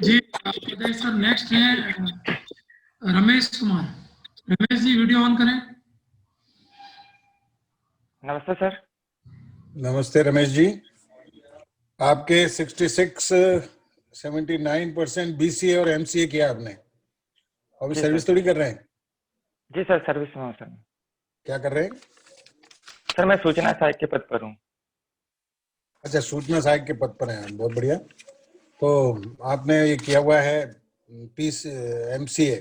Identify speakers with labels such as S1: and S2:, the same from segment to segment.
S1: जी बताइए sir. Next है Ramesh Kumar. Ramesh ji video on करें।
S2: नमस्ते सर।
S3: नमस्ते रमेश जी। आपके 79% बीसीए और एमसीए किया आपने, अभी
S2: जी
S3: सर्विस
S2: सर।
S3: थोड़ी कर रहे हैं।
S2: जी सर, सर्विस में हूँ सर।
S3: क्या कर रहे हैं?
S2: सर मैं सूचना सहायक के पद पर हूँ।
S3: अच्छा, सूचना सहायक के पद पर हैं, बहुत बढ़िया। तो आपने ये किया हुआ है पीस एमसीए,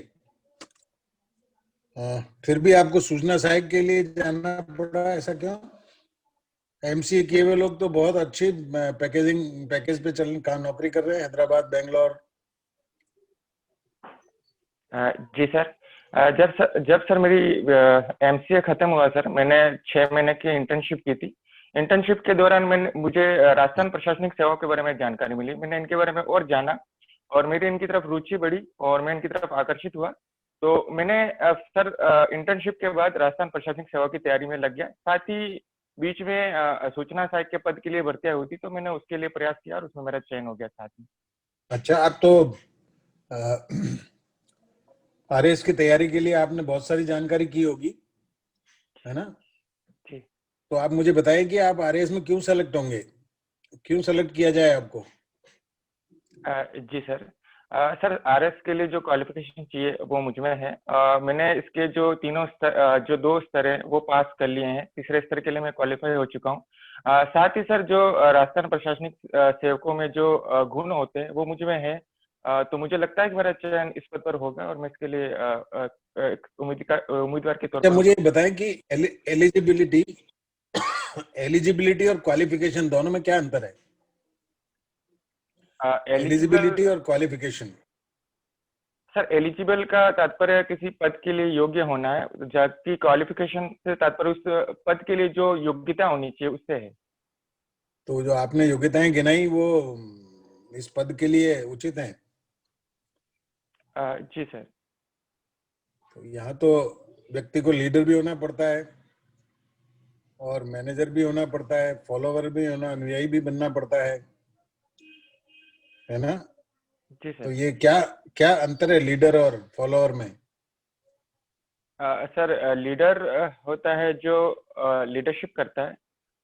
S3: फिर भी आपको सूचना सहायक के लिए जाना पड़ा, ऐसा क्यों? एमसीए किए हुए लोग तो बहुत अच्छी पैकेज पे काम नौकरी कर रहे हैं, हैदराबाद, बेंगलोर।
S2: जी सर। जब सर मेरी एमसीए खत्म हुआ सर, मैंने 6 महीने की इंटर्नशिप की थी। इंटर्नशिप के दौरान मुझे राजस्थान प्रशासनिक सेवाओं के बारे में जानकारी मिली। मैंने इनके बारे में और जाना और मेरी इनकी तरफ रुचि बढ़ी और मैं इनकी तरफ आकर्षित हुआ। तो मैंने सर इंटर्नशिप के बाद राजस्थान प्रशासनिक सेवा की तैयारी में लग गया। साथ ही बीच में सूचना सहायक के पद के लिए भर्तियां हुई थी, तो मैंने उसके लिए प्रयास किया और उसमें मेरा चयन हो गया साथ में।
S3: अच्छा, आप तो आरएएस की तैयारी के लिए आपने बहुत सारी जानकारी की होगी, है ना?
S2: जी।
S3: तो आप मुझे बताइए कि आप आरएएस में क्यों सेलेक्ट होंगे, क्यों सेलेक्ट किया जाए आपको?
S2: जी सर। सर आरएस के लिए जो क्वालिफिकेशन चाहिए वो मुझ में है। मैंने इसके जो तीनों स्तर, जो 2 स्तर है वो पास कर लिए हैं। तीसरे स्तर के लिए मैं क्वालिफाई हो चुका हूँ। साथ ही सर जो राजस्थान प्रशासनिक सेवकों में जो गुण होते हैं वो मुझ में है। तो मुझे लगता है कि मेरा चयन इस पद पर होगा और मैं इसके लिए एक उम्मीदवार के तौर
S3: क्या
S2: पर
S3: मुझे
S2: उपस्थित।
S3: बताएं कि एलिजिबिलिटी एलिजिबिलिटी और क्वालिफिकेशन दोनों में क्या अंतर है?
S2: एलिजिबल।
S3: एलिजिबिलिटी और क्वालिफिकेशन।
S2: सर एलिजिबल का तात्पर्य किसी पद के लिए योग्य होना है, जबकि क्वालिफिकेशन से तात्पर्य उस पद के लिए जो योग्यता होनी चाहिए उससे है।
S3: तो जो आपने योग्यताएं गिनाई वो इस पद के लिए उचित हैं?
S2: जी सर।
S3: तो यहाँ तो व्यक्ति को लीडर भी होना पड़ता है और मैनेजर भी होना पड़ता है, फॉलोवर भी होना, अनुयायी भी बनना पड़ता है ना?
S2: जी
S3: तो
S2: सर।
S3: ये क्या क्या अंतर है लीडर और फॉलोअर में?
S2: सर लीडर होता है जो लीडरशिप करता है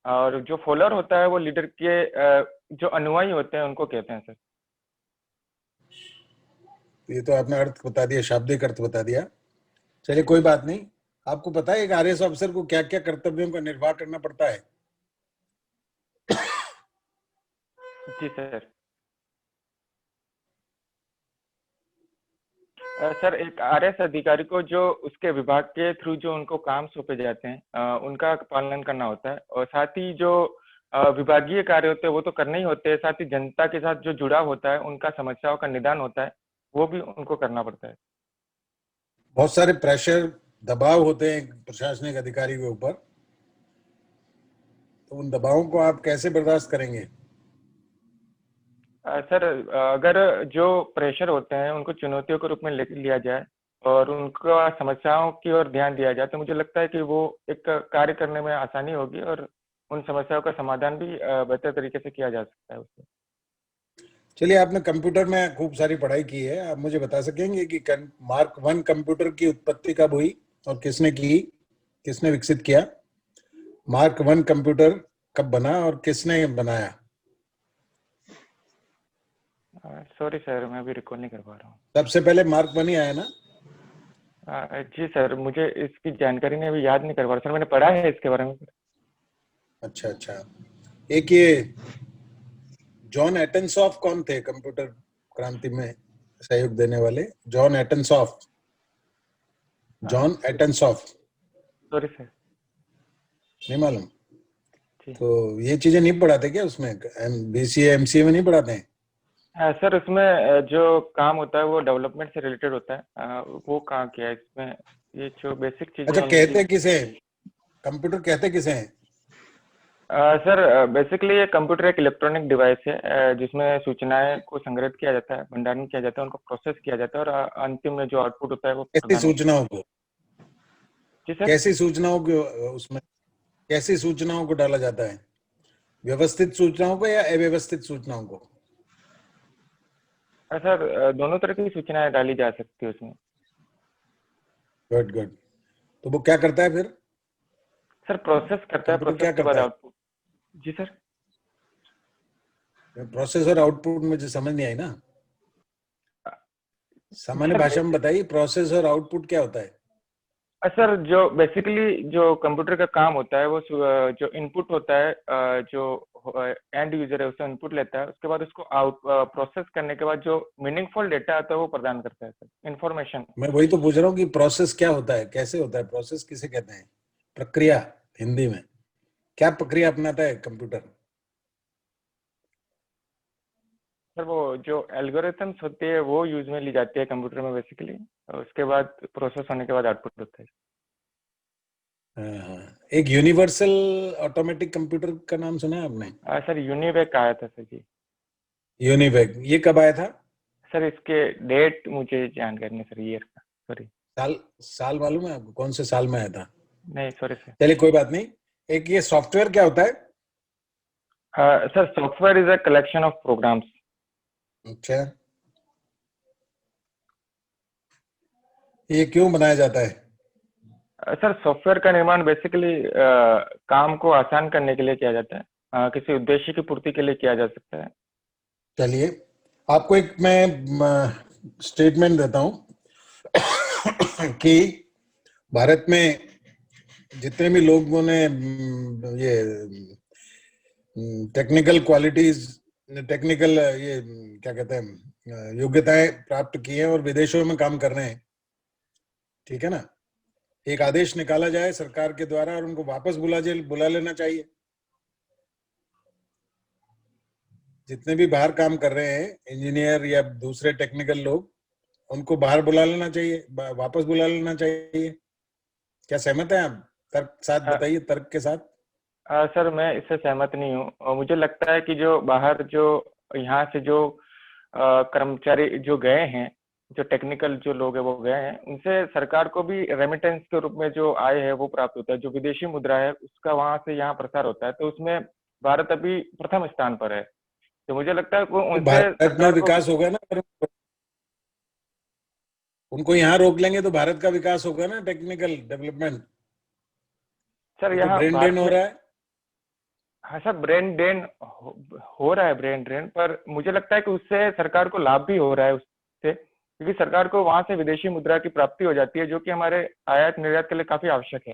S2: और जो फॉलोअर होता है वो लीडर के जो अनुयायी होते हैं उनको कहते हैं सर।
S3: ये तो आपने अर्थ बता दिया, शाब्दिक अर्थ बता दिया। चलिए कोई बात नहीं। आपको पता है एक आरएएस ऑफिसर को क्या क्या कर्तव्यों का निर्वाह करना पड़ता है?
S2: जी सर। सर एक आरएस अधिकारी को जो उसके विभाग के थ्रू जो उनको काम सौंपे जाते हैं उनका पालन करना होता है और साथ ही जो विभागीय कार्य होते हैं वो तो करने ही होते हैं, साथ ही जनता के साथ जो जुड़ाव होता है उनका समस्याओं का निदान होता है वो भी उनको करना पड़ता है।
S3: बहुत सारे प्रेशर, दबाव होते हैं प्रशासनिक अधिकारी के ऊपर, तो उन दबावों को आप कैसे बर्दाश्त करेंगे?
S2: सर अगर जो प्रेशर होते हैं उनको चुनौतियों के रूप में लिया जाए और उनको समस्याओं की ओर ध्यान दिया जाए तो मुझे लगता है कि वो एक कार्य करने में आसानी होगी और उन समस्याओं का समाधान भी बेहतर तरीके से किया जा सकता है उससे।
S3: चलिए, आपने कंप्यूटर में खूब सारी पढ़ाई की है, आप मुझे बता सकेंगे कि मार्क 1 कंप्यूटर की उत्पत्ति कब हुई और किसने की, किसने विकसित किया? मार्क 1 कंप्यूटर कब बना और किसने बनाया?
S2: सॉरी सर, मैं अभी रिकॉल नहीं कर पा रहा हूँ।
S3: सबसे पहले मार्क 1 ही आया ना?
S2: जी सर, मुझे इसकी जानकारी नहीं अभी याद नहीं कर पा रहा सर, मैंने पढ़ा है इसके बारे में।
S3: अच्छा अच्छा। एक ये जॉन एटनसॉफ कौन थे कंप्यूटर क्रांति में सहयोग देने वाले? John Atanasoff, John Atanasoff,
S2: sorry sir.
S3: नहीं मालूम?
S2: जी।
S3: तो ये चीजें नहीं पढ़ाते क्या उसमें? बीसीए एमसीए में नहीं पढ़ाते हैं?
S2: सर उसमें जो काम होता है वो डेवलपमेंट से रिलेटेड होता है, वो कहाँ किया है इसमें, ये जो बेसिक चीजें
S3: अच्छा,
S2: हैं
S3: कहते
S2: इनकी।
S3: किसे कंप्यूटर कहते किसे हैं?
S2: सर बेसिकली ये कंप्यूटर एक इलेक्ट्रॉनिक डिवाइस है जिसमें सूचनाएं को संग्रहित किया जाता है, भंडारण किया जाता है, उनको प्रोसेस किया जाता है और अंतिम में जो आउटपुट होता है वो
S3: कैसी
S2: प्रदान होता है।
S3: सूचनाओं को,
S2: जी सर।
S3: कैसी सूचनाओं को उसमें, कैसी सूचनाओं को डाला जाता है? व्यवस्थित सूचनाओं को या अव्यवस्थित सूचनाओं को?
S2: सर दोनों तरह की सूचनाएं डाली जा सकती है उसमें।
S3: Good good. तो वो क्या करता है फिर?
S2: सर प्रोसेस करता है,
S3: कंप्यूटर क्या
S2: प्रोसेस के बाद
S3: करता है?
S2: आउटपुट। जी सर।
S3: प्रोसेस और आउटपुट मुझे समझ नहीं आई ना, सामान्य
S2: सर
S3: भाषा में बताइए, प्रोसेस और आउटपुट क्या होता है?
S2: सर जो बेसिकली जो कंप्यूटर का काम होता है वो जो इनपुट होता है, जो एंड यूजर है उससे इनपुट लेता है, उसके बाद उसको आउट प्रोसेस करने के बाद जो मीनिंगफुल डेटा आता है वो प्रदान करता है सर, इंफॉर्मेशन।
S3: मैं वही तो पूछ रहा हूँ कि प्रोसेस क्या होता है, कैसे होता है प्रोसेस, किसे कहते हैं? प्रक्रिया हिंदी में क्या प्रक्रिया अपनाता है कंप्यूटर?
S2: सर वो जो एल्गोरिथम्स होती है वो यूज में ली जाती है कंप्यूटर में बेसिकली, उसके बाद प्रोसेस होने के बाद आउटपुट होता है।
S3: हाँ, एक यूनिवर्सल ऑटोमेटिक कंप्यूटर का नाम सुना है आपने?
S2: सर यूनिवेक आया था सर जी।
S3: यूनिवेक, ये कब आया था?
S2: सर इसके डेट मुझे जानकारी नहीं सर, ईयर का, सॉरी।
S3: साल, साल मालूम है आपको कौन से साल में आया था?
S2: नहीं सॉरी सर।
S3: चलिए कोई बात नहीं। एक ये सॉफ्टवेयर क्या होता है?
S2: Sir software is a collection of programs.
S3: अच्छा, ये क्यों बनाया जाता है?
S2: सर सॉफ्टवेयर का निर्माण बेसिकली काम को आसान करने के लिए किया जाता है, किसी उद्देश्य की पूर्ति के लिए किया जा सकता है।
S3: चलिए आपको एक मैं स्टेटमेंट देता हूं कि भारत में जितने भी लोगों ने ये टेक्निकल क्वालिटीज, टेक्निकल ये क्या कहते हैं योग्यताएं प्राप्त की हैं और विदेशों में काम कर रहे हैं, ठीक है ना, एक आदेश निकाला जाए सरकार के द्वारा और उनको वापस बुला लेना चाहिए। जितने भी बाहर काम कर रहे हैं इंजीनियर या दूसरे टेक्निकल लोग, उनको बाहर बुला लेना चाहिए, वापस बुला लेना चाहिए। क्या सहमत हैं आप? तर्क साथ बताइए, तर्क के साथ।
S2: सर मैं इससे सहमत नहीं हूँ, और मुझे लगता है कि जो बाहर जो यहाँ से जो कर्मचारी जो गए हैं, जो टेक्निकल जो लोग हैं वो गए हैं, उनसे सरकार को भी रेमिटेंस के रूप में जो आय है वो प्राप्त होता है, जो विदेशी मुद्रा है उसका वहां से यहाँ प्रसार होता है, तो उसमें भारत अभी प्रथम स्थान पर है। तो मुझे लगता है कि
S3: तो
S2: उनसे
S3: भारत में
S2: सरकार को
S3: विकास होगा ना, अगर उनको यहाँ रोक लेंगे तो भारत का विकास होगा ना, टेक्निकल डेवलपमेंट।
S2: सर
S3: ये तो
S2: यहाँ
S3: ब्रेन ड्रेन
S2: भारत
S3: हो
S2: में,
S3: रहा है।
S2: हाँ सर ब्रेन ड्रेन हो रहा है, ब्रेन ड्रेन, पर मुझे लगता है कि उससे सरकार को लाभ भी हो रहा है उससे, क्योंकि सरकार को वहां से विदेशी मुद्रा की प्राप्ति हो जाती है, जो कि हमारे आयात निर्यात के लिए काफी आवश्यक है।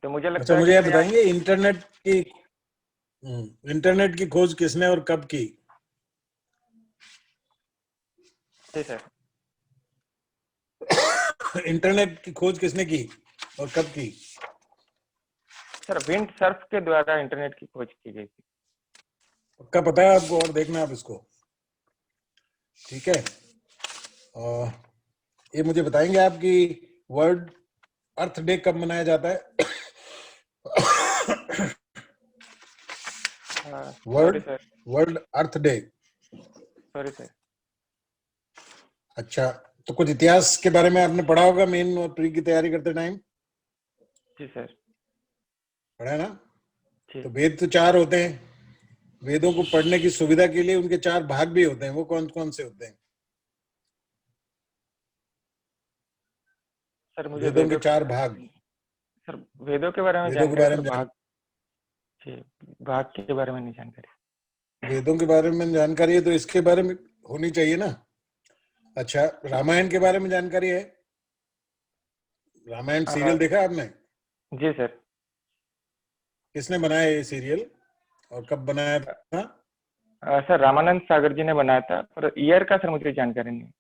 S2: तो मुझे
S3: अच्छा,
S2: लगता है कि
S3: मुझे ये
S2: सर यहाँ।
S3: बताएंगे इंटरनेट की खोज किसने और कब की?
S2: जी सर।
S3: इंटरनेट की खोज किसने की और कब की?
S2: सर विंड सर्फ के द्वारा इंटरनेट की खोज की गई थी।
S3: पक्का पता है आपको? और देखना आप इसको, ठीक है। और ये मुझे बताएंगे आप कि वर्ल्ड अर्थ डे कब मनाया जाता है?
S2: Sorry sir.
S3: वर्ल्ड अर्थ डे।
S2: Sorry sir.
S3: अच्छा, तो कुछ इतिहास के बारे में आपने पढ़ा होगा मेन और प्री की तैयारी करते टाइम?
S2: जी सर।
S3: पढ़ा है ना?
S2: जी
S3: तो वेद तो 4 होते हैं, वेदों को पढ़ने की सुविधा के लिए उनके 4 भाग भी होते हैं, वो कौन कौन से होते हैं?
S2: सर मुझे
S3: वेदों के 4 भाग,
S2: सर वेदों के बारे में
S3: वेदों के
S2: जानकारी
S3: बारे
S2: सर,
S3: में
S2: भाग, जी भाग के बारे में नहीं जानकारी।
S3: वेदों के बारे में जानकारी है तो इसके बारे में होनी चाहिए ना। अच्छा, रामायण के बारे में जानकारी है? रामायण सीरियल देखा आपने?
S2: जी सर।
S3: किसने बनाया ये सीरियल और कब बनाया था?
S2: सर रामानंद सागर जी ने बनाया था, पर ईयर का सर मुझे जानकारी नहीं।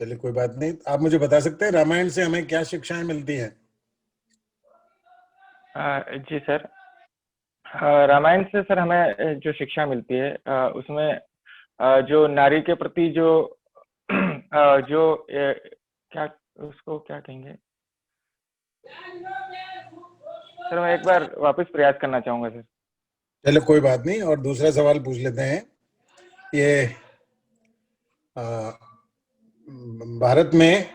S3: चलिए कोई बात नहीं, आप मुझे बता सकते हैं रामायण से हमें क्या शिक्षाएं मिलती हैं?
S2: जी सर। रामायण से सर हमें जो शिक्षा मिलती है, उसमें जो नारी के प्रति जो जो क्या उसको क्या कहेंगे सर, मैं एक बार वापस प्रयास करना चाहूंगा सर।
S3: चलो कोई बात नहीं, और दूसरा सवाल पूछ लेते हैं। ये भारत में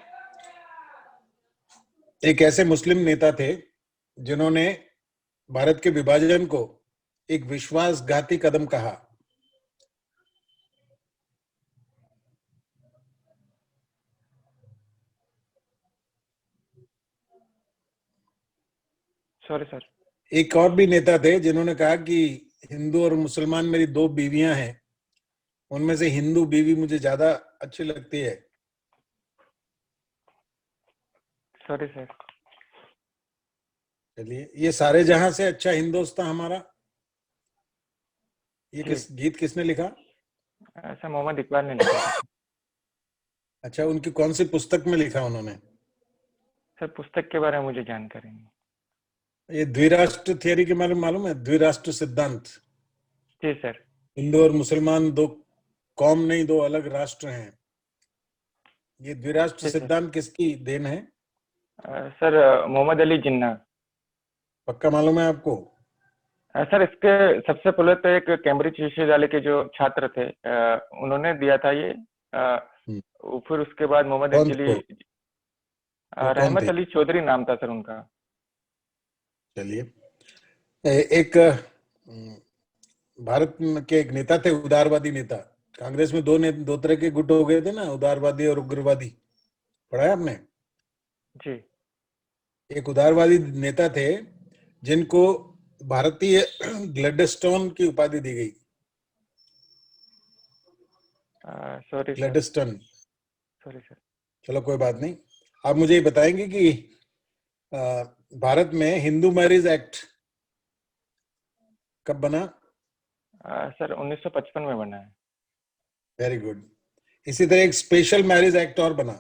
S3: एक ऐसे मुस्लिम नेता थे जिन्होंने भारत के विभाजन को एक विश्वासघाती कदम कहा,
S2: सॉरी सर।
S3: एक और भी नेता थे जिन्होंने कहा कि हिंदू और मुसलमान मेरी दो बीवियां हैं, उनमें से हिंदू बीवी मुझे ज्यादा अच्छी लगती है।
S2: Sorry sir.
S3: चलिए, ये सारे जहां से अच्छा हिंदोस्तां हमारा, ये
S2: जी।
S3: गीत किसने लिखा?
S2: सर मोहम्मद इकबाल ने लिखा था।
S3: अच्छा, उनकी कौन सी पुस्तक में लिखा उन्होंने?
S2: सर पुस्तक के बारे में मुझे जानकारी नहीं।
S3: ये द्विराष्ट्र थियरी के बारे में मालूम है? द्विराष्ट्र सिद्धांत।
S2: जी सर।
S3: हिंदू और मुसलमान दो कौम नहीं, दो अलग राष्ट्र हैं। ये द्विराष्ट्र
S2: जी सर।
S3: सिद्धांत किसकी देन है?
S2: सर मोहम्मद अली जिन्ना।
S3: पक्का मालूम है आपको?
S2: सर इसके सबसे पहले तो एक कैम्ब्रिज विश्वविद्यालय के जो छात्र थे उन्होंने दिया था ये। फिर उसके बाद मोहम्मद
S3: कौन
S2: अली,
S3: थे? वो कौन
S2: रहमत
S3: थे?
S2: अली चौधरी नाम था सर उनका।
S3: चलिए, एक भारत के एक नेता थे, उदारवादी नेता। कांग्रेस में दो तरह के गुट हो गए थे ना, उदारवादी और उग्रवादी। पढ़ा है आपने?
S2: जी।
S3: एक उदारवादी नेता थे जिनको भारतीय ग्लैडस्टोन की उपाधि दी गई।
S2: Sorry sir.
S3: Gladstone.
S2: Sorry sir.
S3: चलो कोई बात नहीं। आप मुझे ये बताएंगे कि भारत में हिंदू मैरिज एक्ट कब बना?
S2: सर 1955 में बना है।
S3: Very good. इसी तरह एक स्पेशल मैरिज एक्ट और बना।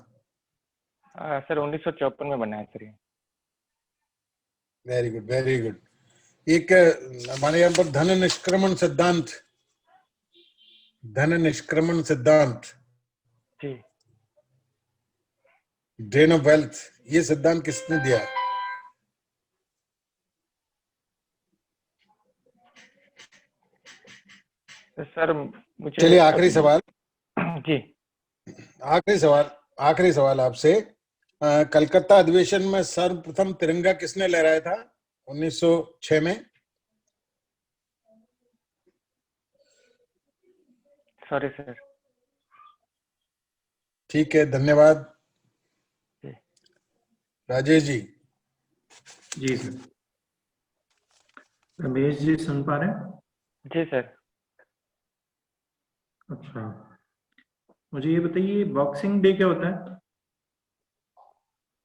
S2: सर 1954 में बना है सर ये।
S3: Very good, very good. एक हमारे यहाँ पर धन निष्क्रमण सिद्धांत,
S2: जी।
S3: ड्रेन ऑफ वेल्थ, ये सिद्धांत किसने दिया?
S2: तो सर मुझे
S3: चलिए, आखिरी सवाल।
S2: जी।
S3: आखिरी सवाल आपसे। कलकत्ता अधिवेशन में सर्वप्रथम तिरंगा किसने लहराया था 1906 में?
S2: Sorry sir.
S3: ठीक है, धन्यवाद।
S2: जी।
S3: राजेश जी।
S4: जी सर। रमेश जी सुन पा रहे हैं?
S2: जी सर।
S4: अच्छा, मुझे ये बताइए बॉक्सिंग डे क्या होता है?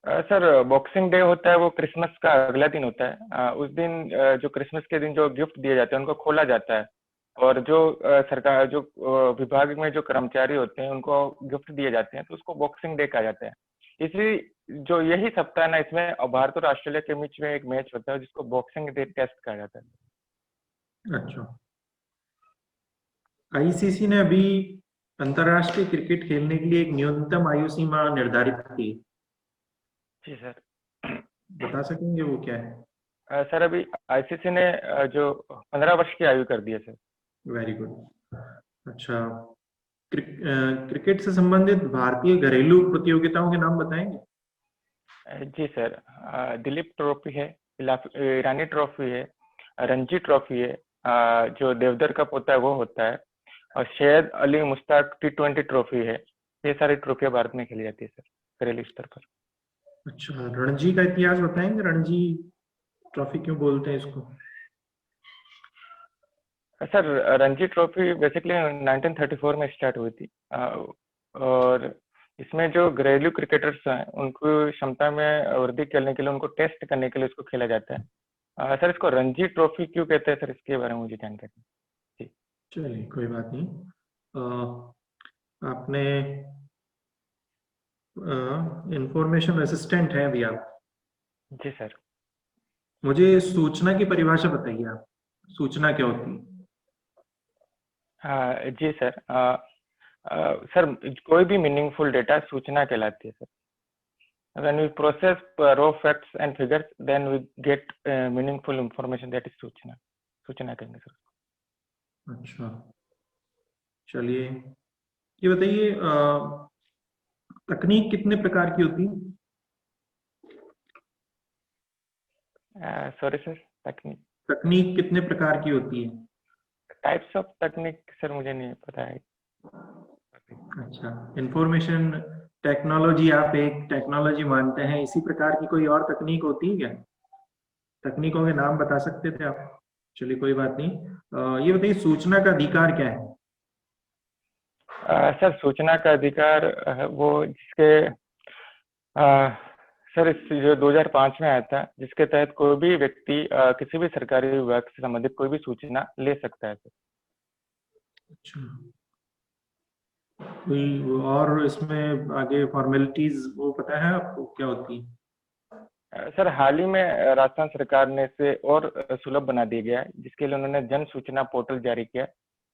S2: सर बॉक्सिंग डे होता है वो क्रिसमस का अगला दिन होता है। उस दिन जो क्रिसमस के दिन जो गिफ्ट दिए जाते हैं उनको खोला जाता है, और जो सरकार जो विभाग में जो कर्मचारी होते हैं उनको गिफ्ट दिए जाते हैं, तो उसको बॉक्सिंग डे कहा जाता है। इसी जो यही सप्ताह है ना, इसमें भारत और ऑस्ट्रेलिया के बीच में एक मैच होता है जिसको बॉक्सिंग डे टेस्ट कहा जाता है।
S4: अच्छा, आईसीसी ने अभी अंतर्राष्ट्रीय क्रिकेट खेलने के लिए एक न्यूनतम आयु सीमा निर्धारित की।
S2: जी सर।
S4: बता सकेंगे वो क्या है?
S2: सर अभी आईसीसी ने जो 15 वर्ष की आयु कर दी है सर।
S4: Very good. अच्छा, क्रिकेट से संबंधित भारतीय घरेलू प्रतियोगिताओं के नाम बताएंगे?
S2: जी सर। दिलीप ट्रॉफी है, ईरानी ट्रॉफी है, रणजी ट्रॉफी है, जो देवधर कप होता है वो होता है, और सैयद अली मुश्ताक T20 ट्रॉफी है। ये सारी ट्रॉफियां भारत में खेली जाती है सर घरेलू स्तर पर।
S4: अच्छा, रणजी का इतिहास बताएंगे? रणजी ट्रॉफी क्यों बोलते हैं इसको?
S2: सर रणजी ट्रॉफी बेसिकली 1934 में स्टार्ट हुई थी, और इसमें जो घरेलू क्रिकेटर्स हैं उनको क्षमता में वृद्धि करने के लिए, उनको टेस्ट करने के लिए इसको खेला जाता है। सर इसको रणजी ट्रॉफी क्यों कहते हैं सर, इसके बारे में मुझे जानकारी। जी।
S4: चलिए कोई बात नहीं। आपने इंफॉर्मेशन असिस्टेंट हैं अभी आप।
S2: जी सर।
S4: मुझे सूचना की परिभाषा बताइए आप, सूचना क्या होती है?
S2: जी सर। सर कोई भी मीनिंगफुल डेटा सूचना कहलाती है sir. When we process raw facts and figures, then we get meaningful information, that is सूचना। सूचना कहेंगे सर।
S4: अच्छा, चलिए ये बताइए तकनीक कितने प्रकार की होती है?
S2: सॉरी सर, तकनीक।
S4: तकनीक कितने प्रकार की होती है?
S2: टाइप्स ऑफ तकनीक सर मुझे नहीं पता है।
S4: अच्छा, इंफॉर्मेशन टेक्नोलॉजी आप एक टेक्नोलॉजी मानते हैं, इसी प्रकार की कोई और तकनीक होती है क्या? तकनीकों के नाम बता सकते थे आप? चलिए कोई बात नहीं। ये बताइए सूचना का अधिकार क्या है?
S2: सर सूचना का अधिकार वो जिसके सर इस जो 2005 में आया था, जिसके तहत कोई भी व्यक्ति किसी भी सरकारी विभाग से संबंधित कोई भी सूचना ले सकता है सर।
S4: अच्छा, कोई और इसमें आगे फॉर्मेलिटीज वो पता है आपको क्या होती है?
S2: सर हाल ही में राजस्थान सरकार ने इसे और सुलभ बना दिया गया है, जिसके लिए उन्होंने जन सूचना पोर्टल जारी किया है,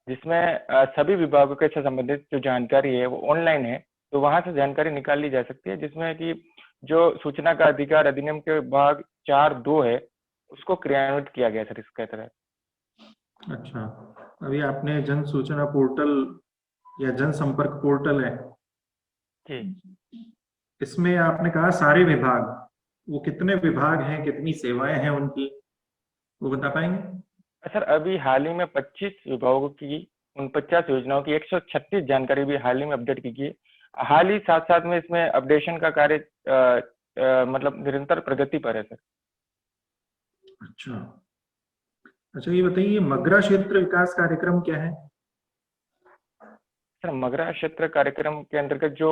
S2: जिसमें सभी विभागों के से संबंधित जो जानकारी है वो ऑनलाइन है, तो वहां से जानकारी निकाल ली जा सकती है, जिसमें कि जो सूचना का अधिकार अधिनियम के भाग 4(2) है उसको क्रियान्वित किया गया सर इसके तहत।
S4: अच्छा, अभी आपने जन सूचना पोर्टल या जन संपर्क पोर्टल है,
S2: जी
S4: इसमें आपने कहा सारे विभाग, वो कितने विभाग हैं, कितनी सेवाएं हैं उनकी, वो बता पाएंगे?
S2: सर अभी हाल ही में 25 विभागों की 49 योजनाओं की 136 जानकारी भी हाल ही में अपडेट की गई है। हाल ही साथ साथ में इसमें अपडेशन का कार्य मतलब निरंतर प्रगति पर है सर।
S4: अच्छा अच्छा, ये बताइए मगरा क्षेत्र विकास कार्यक्रम क्या है?
S2: सर मगरा क्षेत्र कार्यक्रम के अंतर्गत जो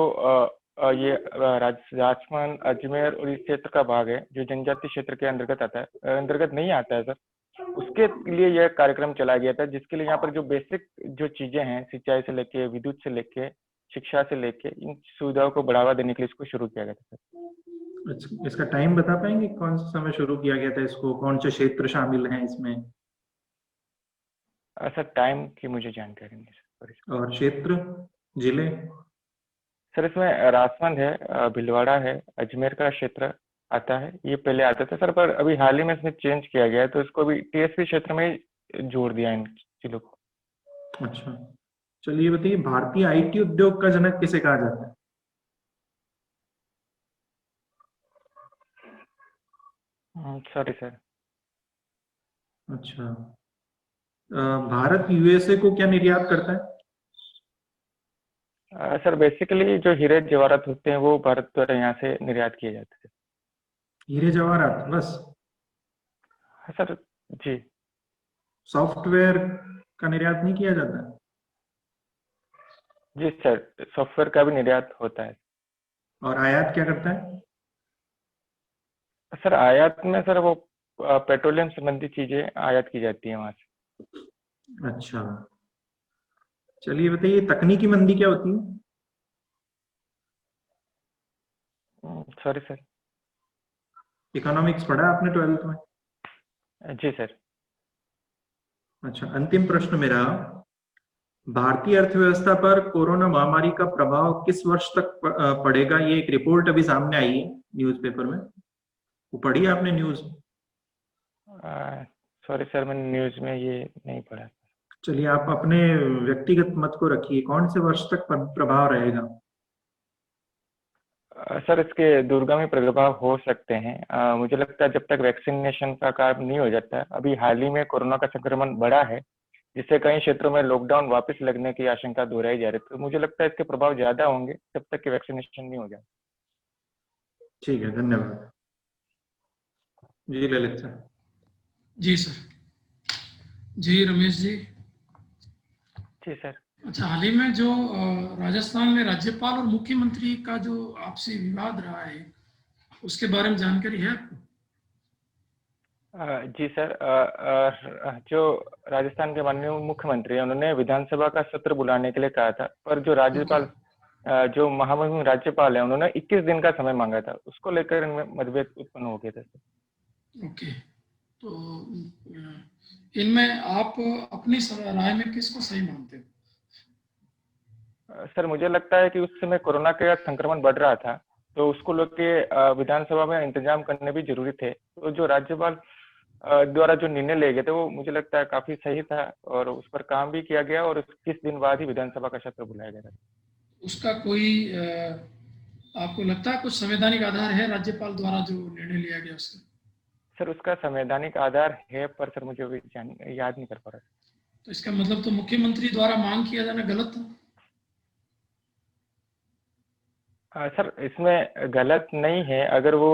S2: ये राजस्थान अजमेर और इस क्षेत्र का भाग है जो जनजाति क्षेत्र के अंतर्गत आता है, अंतर्गत नहीं आता है सर, उसके लिए यह कार्यक्रम चलाया गया था, जिसके लिए यहाँ पर जो बेसिक जो चीजें हैं सिंचाई से लेके विद्युत से लेके शिक्षा से लेके इन सुविधाओं को बढ़ावा देने के लिए इसको शुरू किया गया था सर।
S4: अच्छा, इसका टाइम बता पाएंगे कौन से समय शुरू किया गया था इसको, कौन से क्षेत्र शामिल हैं इसमें?
S2: सर टाइम की मुझे जानकारी नहीं सर।
S4: और क्षेत्र जिले?
S2: सर इसमें राजस्थान है, भीलवाड़ा है, अजमेर का क्षेत्र आता है, ये पहले आता था सर, पर अभी हाल ही में इसमें चेंज किया गया है, तो इसको भी टीएसपी क्षेत्र में ही जोड़ दिया इन जिलों को।
S4: अच्छा, चलिए बताइए भारतीय आईटी उद्योग का जनक किसे कहा जाता है?
S2: Sorry sir.
S4: अच्छा, भारत यूएसए को क्या निर्यात करता है?
S2: सर बेसिकली जो हीरे जवाहरात होते हैं वो भारत द्वारा यहाँ से निर्यात किए जाते हैं।
S4: हीरे जवाहरात बस?
S2: सर जी।
S4: सॉफ्टवेयर का निर्यात नहीं किया जाता?
S2: जी सर, सॉफ्टवेयर का भी निर्यात होता है।
S4: और आयात क्या करता है?
S2: सर आयात में सर वो पेट्रोलियम संबंधी चीजें आयात की जाती है वहां से।
S4: अच्छा, चलिए बताइए तकनीकी मंदी क्या होती है?
S2: Sorry sir.
S4: इकोनॉमिक्स पढ़ा आपने 12th में?
S2: जी सर।
S4: अच्छा, अंतिम प्रश्न मेरा, भारतीय अर्थव्यवस्था पर कोरोना महामारी का प्रभाव किस वर्ष तक पड़ेगा? ये एक रिपोर्ट अभी सामने आई है न्यूज़पेपर में, वो पढ़ी आपने न्यूज़?
S2: सॉरी सर, मैंने न्यूज में ये नहीं पढ़ा।
S4: चलिए आप अपने व्यक्तिगत मत को रखिए, कौन से वर्ष तक प्रभाव रहेगा?
S2: सर इसके दूरगामी प्रभाव हो सकते हैं। मुझे लगता है जब तक वैक्सीनेशन का काम नहीं हो जाता है, अभी हाल ही में कोरोना का संक्रमण बढ़ा है, जिससे कई क्षेत्रों में लॉकडाउन वापस लगने की आशंका दोहराई जा रही है, तो मुझे लगता है इसके प्रभाव ज्यादा होंगे जब तक कि वैक्सीनेशन नहीं हो जाए।
S4: ठीक है, धन्यवाद जी। ललित सर।
S1: जी सर। जी रमेश जी।
S2: जी सर।
S1: अच्छा, हाल ही में जो राजस्थान में राज्यपाल और मुख्यमंत्री का जो आपसी विवाद रहा है, उसके बारे में जानकारी है आपको?
S2: जी सर, जो राजस्थान के माननीय मुख्यमंत्री हैं, उन्होंने विधानसभा का सत्र बुलाने के लिए कहा था, पर जो राज्यपाल जो महामहिम राज्यपाल है, उन्होंने 21 दिन का समय मांगा था, उसको लेकर इनमें मतभेद उत्पन्न हो गए थे सर।
S1: ओके, तो इनमें आप अपनी राय में किसको सही मानते हो?
S2: सर मुझे लगता है कि उस समय कोरोना का संक्रमण बढ़ रहा था, तो उसको लेके विधानसभा में इंतजाम करने भी जरूरी थे, तो जो राज्यपाल द्वारा जो निर्णय लिए गए थे वो मुझे लगता है काफी सही था, और उस पर काम भी किया गया, और 21 दिन बाद ही विधानसभा का सत्र बुलाया गया था। उसका
S1: कोई आपको लगता है कुछ संवैधानिक आधार है राज्यपाल द्वारा जो निर्णय लिया गया उसका?
S2: सर उसका संवैधानिक आधार है, पर सर मुझे अभी याद नहीं कर पा रहा।
S1: तो इसका मतलब तो मुख्यमंत्री द्वारा मांग किया जाना गलत था?
S2: सर इसमें गलत नहीं है, अगर वो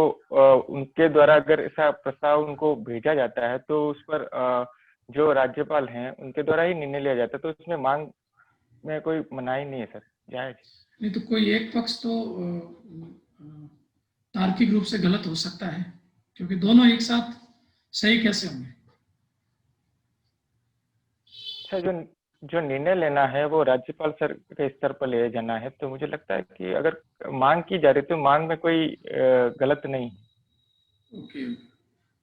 S2: उनके द्वारा अगर ऐसा प्रस्ताव उनको भेजा जाता है तो उस पर जो राज्यपाल हैं उनके द्वारा ही निर्णय लिया जाता है, तो इसमें मांग में कोई मनाही नहीं है सर, जायज।
S1: नहीं तो कोई एक पक्ष तो तार्किक रूप से गलत हो सकता है, क्योंकि दोनों एक साथ सही कैसे होंगे?
S2: सर जो जो निर्णय लेना है वो राज्यपाल सर के स्तर पर ले जाना है, तो मुझे लगता है कि अगर मांग की जा रही तो मांग में कोई गलत नहीं है।
S1: ओके,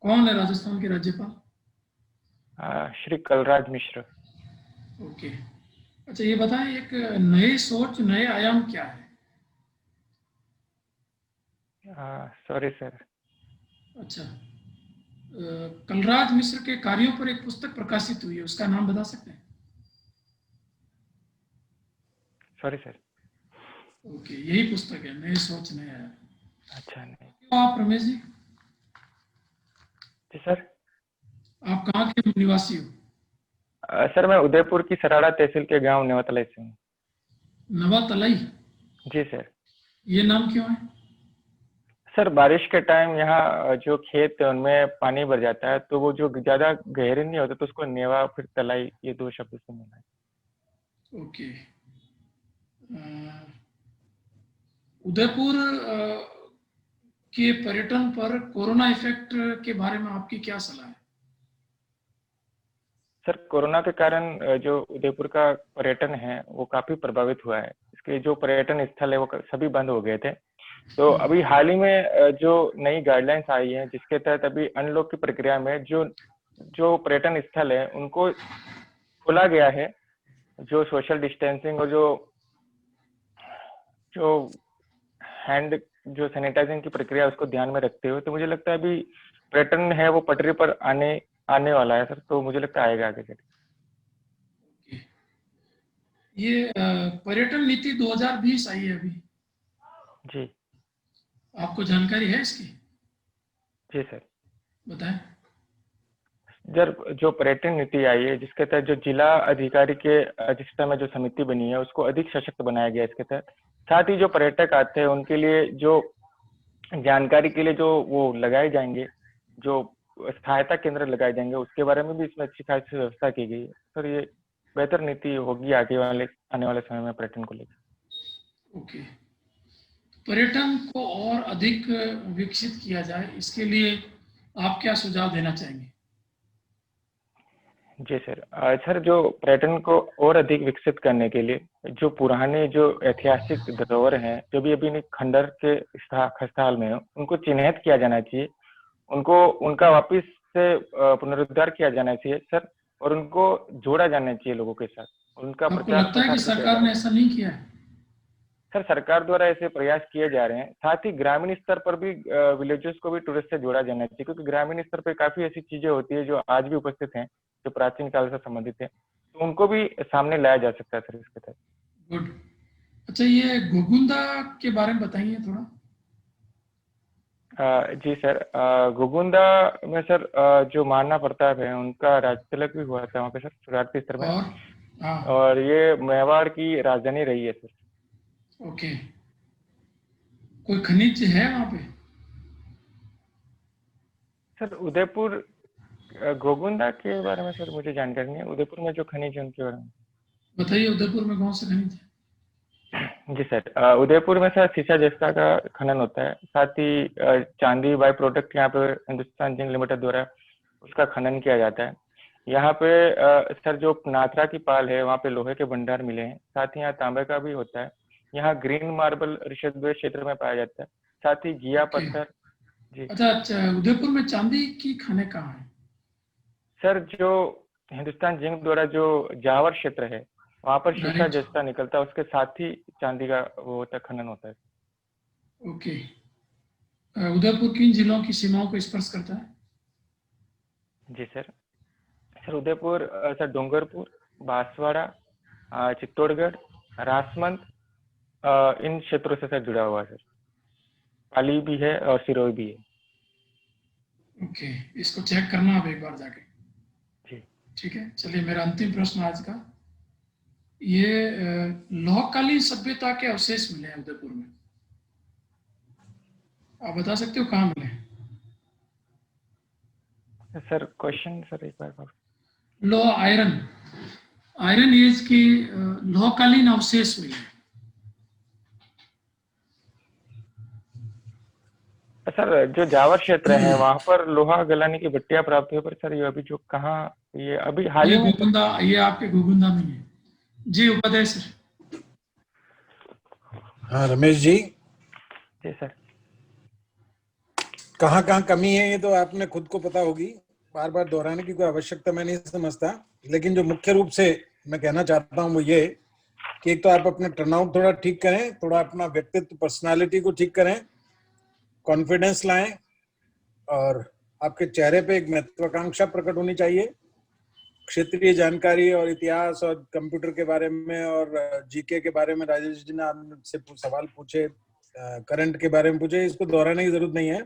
S1: कौन है राजस्थान के राज्यपाल?
S2: श्री कलराज मिश्र।
S1: ओके, अच्छा ये बताएं, एक नई सोच नए आयाम क्या है?
S2: Sorry sir.
S1: अच्छा, कलराज मिश्र के कार्यों पर एक पुस्तक प्रकाशित हुई है, उसका नाम बता सकते हैं?
S2: Sorry sir.
S1: ओके, यही पुस्तक है, नई सोच नए आयाम।
S2: अच्छा नहीं।
S1: क्यों आप रमेश जी?
S2: जी सर।
S1: आप कहाँ के निवासी हो?
S2: सर मैं उदयपुर की सराड़ा तहसील के गांव नेवातलाई से हूँ।
S1: नवातलाई?
S2: जी सर।
S1: ये नाम क्यों है?
S2: सर बारिश के टाइम यहाँ जो खेत है उनमें पानी भर जाता है, तो वो जो ज्यादा गहरे नहीं होते तो उसको नेवा फिर तलाई, ये दो शब्द से मिला है।
S1: ओके, उदयपुर के पर्यटन पर कोरोना इफेक्ट के बारे में आपकी क्या सलाह है?
S2: सर कोरोना के कारण जो उदयपुर का पर्यटन है वो काफी प्रभावित हुआ है। इसके जो पर्यटन स्थल है वो सभी बंद हो गए थे। तो अभी हाल ही में जो नई गाइडलाइंस आई है जिसके तहत अभी अनलॉक की प्रक्रिया में जो जो पर्यटन स्थल है उनको खोला गया है, जो सोशल डिस्टेंसिंग और जो जो हैंड जो सैनिटाइजिंग की प्रक्रिया है उसको ध्यान में रखते हुए, तो मुझे लगता है अभी पर्यटन है वो पटरी पर आने वाला है सर, तो मुझे लगता है आएगा आगे चल।
S1: ये पर्यटन नीति 2020 आई है अभी,
S2: जी
S1: आपको जानकारी है इसकी?
S2: जी सर।
S1: बताएं।
S2: जब जो पर्यटन नीति आई है जिसके तहत जो जिला अधिकारी के अध्यक्षता में जो समिति बनी है उसको अधिक सशक्त बनाया गया इसके तहत। साथ ही जो पर्यटक आते हैं उनके लिए जो जानकारी के लिए जो वो लगाए जाएंगे, जो सहायता केंद्र लगाए जाएंगे, उसके बारे में भी इसमें अच्छी खासी व्यवस्था की गई है सर। ये बेहतर नीति होगी आने वाले समय में पर्यटन को लेकर।
S1: ओके, पर्यटन को और अधिक विकसित किया जाए, इसके लिए आप क्या सुझाव देना चाहेंगे?
S2: जी सर। सर जो पर्यटन को और अधिक विकसित करने के लिए जो पुराने जो ऐतिहासिक धरोहर हैं जो भी अभी खंडर के स्थल में उनको चिन्हित किया जाना चाहिए, उनको उनका वापस से पुनरुद्धार किया जाना चाहिए सर, और उनको जोड़ा जाना चाहिए लोगों के साथ, उनका
S1: आपको
S2: प्रचार
S1: लगता है कि
S2: प्रसार
S1: सरकार ने ऐसा नहीं किया है?
S2: सर सरकार द्वारा ऐसे प्रयास किए जा रहे हैं। साथ ही ग्रामीण स्तर पर भी विलेजेस को भी टूरिस्ट से जोड़ा जाना चाहिए, क्योंकि ग्रामीण स्तर पर काफी ऐसी चीजें होती है जो आज भी उपस्थित हैं जो प्राचीन काल से संबंधित है, तो उनको भी सामने लाया जा सकता है सर इसके तहत।
S1: गुड। अच्छा, ये गोगुंदा के बारे में बताइए थोड़ा।
S2: जी सर। गोगुंदा में सर जो महाराणा प्रताप है उनका राज तिलक भी हुआ था वहाँ पे सर, शरारती स्तर में। और ये मेवाड़ की राजधानी रही है सर।
S1: ओके, कोई खनिज है वहाँ पे?
S2: सर उदयपुर गोगुंदा के बारे में सर मुझे जानकारी नहीं है, उदयपुर में जो खनिज है उनके बारे में
S1: बताइए। उदयपुर में कौन सा खनिज है?
S2: जी सर। उदयपुर में सर सीसा जस्ता का खनन होता है, साथ ही चांदी बाय प्रोडक्ट यहाँ पे हिंदुस्तान जिंक लिमिटेड द्वारा उसका खनन किया जाता है। यहाँ पे सर जो नाथरा की पाल है वहाँ पे लोहे के भंडार मिले हैं, साथ ही यहाँ तांबे का भी होता है। यहाँ ग्रीन मार्बल ऋषभ क्षेत्र में पाया जाता है, साथ ही घिया पत्थर। जी
S1: अच्छा, उदयपुर में चांदी की खाने कहाँ है?
S2: सर जो हिंदुस्तान जिंक द्वारा जो जावर क्षेत्र है वहां पर शीशा जस्ता निकलता है, उसके साथ ही चांदी का वो होता है, खनन होता है।
S1: ओके, उदयपुर किन जिलों की सीमाओं को स्पर्श करता है?
S2: जी sir. Sir Udaipur sir Dungarpur, Banswara, Chittorgarh, Rajmand, इन क्षेत्रों से सर जुड़ा हुआ है सर। पाली भी है और सिरोही भी है।
S1: ओके, इसको चेक करना आप एक बार जाके।
S2: जी
S1: ठीक है, चलिए मेरा अंतिम प्रश्न आज का, ये लोहकालीन सभ्यता के अवशेष मिले हैं उदयपुर में, आप बता सकते हो कहाँ मिले?
S2: सर क्वेश्चन सर एक बार और।
S1: लोह आयरन, आयरन एज की लोहकालीन अवशेष मिले।
S2: सर जो जावर क्षेत्र है वहां पर लोहा गलाने की भट्टियां प्राप्त हुई, पर सर ये अभी जो कहाँ, ये अभी हाल
S1: ये
S2: ही में
S1: गोगुंदा, ये आपके गोगुंदा में है। जी उपाध्याय सर।
S3: हाँ रमेश जी,
S2: जी सर।
S3: कहाँ कहाँ कमी है ये तो आपने खुद को पता होगी, बार बार दोहराने की कोई आवश्यकता मैं नहीं समझता। लेकिन जो मुख्य रूप से मैं कहना चाहता हूँ वो ये कि एक तो आप अपना टर्नआउट थोड़ा ठीक करें, थोड़ा अपना व्यक्तित्व पर्सनालिटी को ठीक करें, कॉन्फिडेंस लाएं, और आपके चेहरे पे एक महत्वाकांक्षा प्रकट होनी चाहिए। क्षेत्रीय जानकारी और इतिहास और कंप्यूटर के बारे में और जीके के बारे में राजेश जी ने आपसे सवाल पूछे, करंट के बारे में पूछे, इसको दोहराने की जरूरत नहीं है।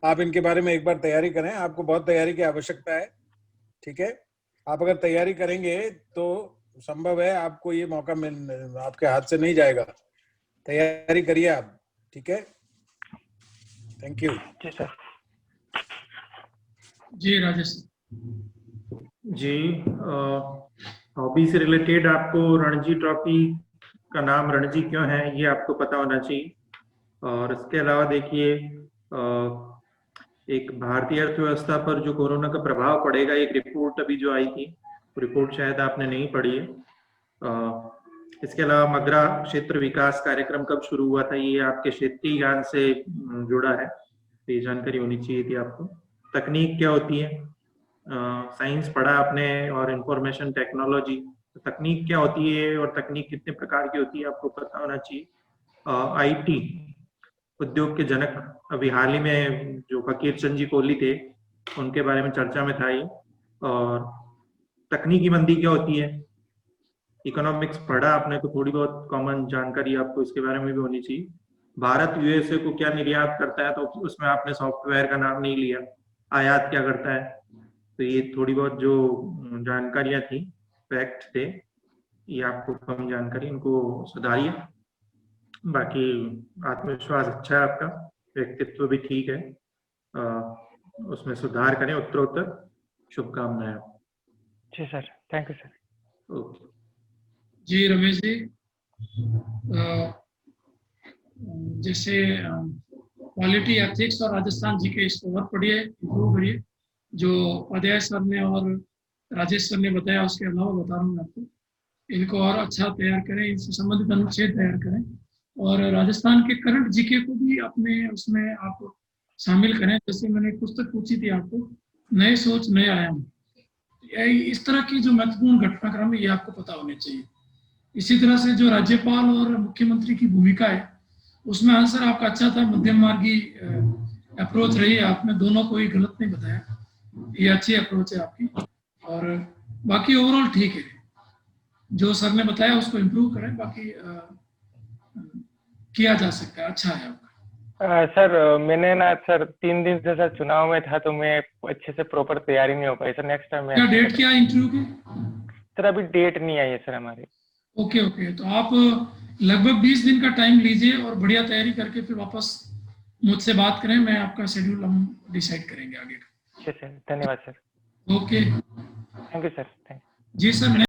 S3: आप इनके बारे में एक बार तैयारी करें, आपको बहुत तैयारी की आवश्यकता है, ठीक है। आप अगर तैयारी करेंगे तो संभव है आपको ये मौका मिल, आपके हाथ से नहीं जाएगा। तैयारी करिए आप, ठीक है। Thank you.
S2: जी सर।
S1: जी राजेश।
S4: जी, हॉबी से रिलेटेड आपको रणजी ट्रॉफी का नाम रणजी क्यों है ये आपको पता होना चाहिए। और इसके अलावा देखिए, एक भारतीय अर्थव्यवस्था पर जो कोरोना का प्रभाव पड़ेगा, एक रिपोर्ट अभी जो आई थी, रिपोर्ट शायद आपने नहीं पढ़ी है। इसके अलावा मगरा क्षेत्र विकास कार्यक्रम कब शुरू हुआ था, ये आपके क्षेत्रीय ज्ञान से जुड़ा है, तो ये जानकारी होनी चाहिए थी आपको। तकनीक क्या होती है, साइंस पढ़ा आपने और इंफॉर्मेशन टेक्नोलॉजी, तकनीक क्या होती है और तकनीक कितने प्रकार की होती है आपको पता होना चाहिए। आईटी उद्योग के जनक अभी हाल ही में जो फकीर चंद जी कोहली थे, उनके बारे में चर्चा में था ये। और तकनीकी मंदी क्या होती है, इकोनॉमिक्स पढ़ा आपने तो थोड़ी बहुत कॉमन जानकारी आपको इसके बारे में भी होनी चाहिए। भारत यूएसए को क्या निर्यात करता है, तो उसमें आपने सॉफ्टवेयर का नाम नहीं लिया। आयात क्या करता है, तो ये थोड़ी बहुत जो जानकारियां थी, फैक्ट थे, ये आपको कम जानकारी, इनको सुधारिए। बाकी आत्मविश्वास अच्छा है आपका, व्यक्तित्व भी ठीक है, उसमें सुधार करें उत्तरोत्तर। शुभकामनाएं।
S2: जी sir, thank you sir.
S4: Okay.
S1: जी रमेश जी, जैसे क्वालिटी एथिक्स और राजस्थान जी के इसको और पढ़िए, इम्प्रूव करिए। जो उपाध्याय सर ने और राजेश सर ने बताया उसके अलावा बता रहा हूँ आपको, इनको और अच्छा तैयार करें, इनसे संबंधित अनुच्छेद तैयार करें। और राजस्थान के करंट जीके को भी अपने उसमें आप शामिल करें। जैसे मैंने एक पुस्तक पूछी थी आपको, नए सोच नए आयाम, इस तरह की जो महत्वपूर्ण घटनाक्रम है ये आपको पता होने चाहिए। इसी तरह से जो राज्यपाल और मुख्यमंत्री की भूमिका है उसमें आंसर आपका अच्छा था, मध्यम मार्गी अप्रोच रही है, आपने दोनों को ही गलत नहीं बताया, ये अच्छी अप्रोच है आपकी। और बाकी ओवरऑल ठीक है, जो सर ने बताया उसको इम्प्रूव करें, बाकी किया जा सकता है, अच्छा है आपका।
S2: सर मैंने ना सर 3 दिन से सर चुनाव में था, तो मैं अच्छे से प्रॉपर तैयारी नहीं हो पाई सर। नेक्स्ट टाइम
S1: क्या डेट क्या इंटरव्यू की?
S2: सर अभी डेट नहीं आई है सर हमारी।
S1: ओके ओके, तो आप लगभग 20 दिन का टाइम लीजिए और बढ़िया तैयारी करके फिर वापस मुझसे बात करें, मैं आपका शेड्यूल हम डिसाइड करेंगे आगे का।
S2: जी सर, धन्यवाद sir.
S1: Okay
S2: thank you sir.
S1: जी सर।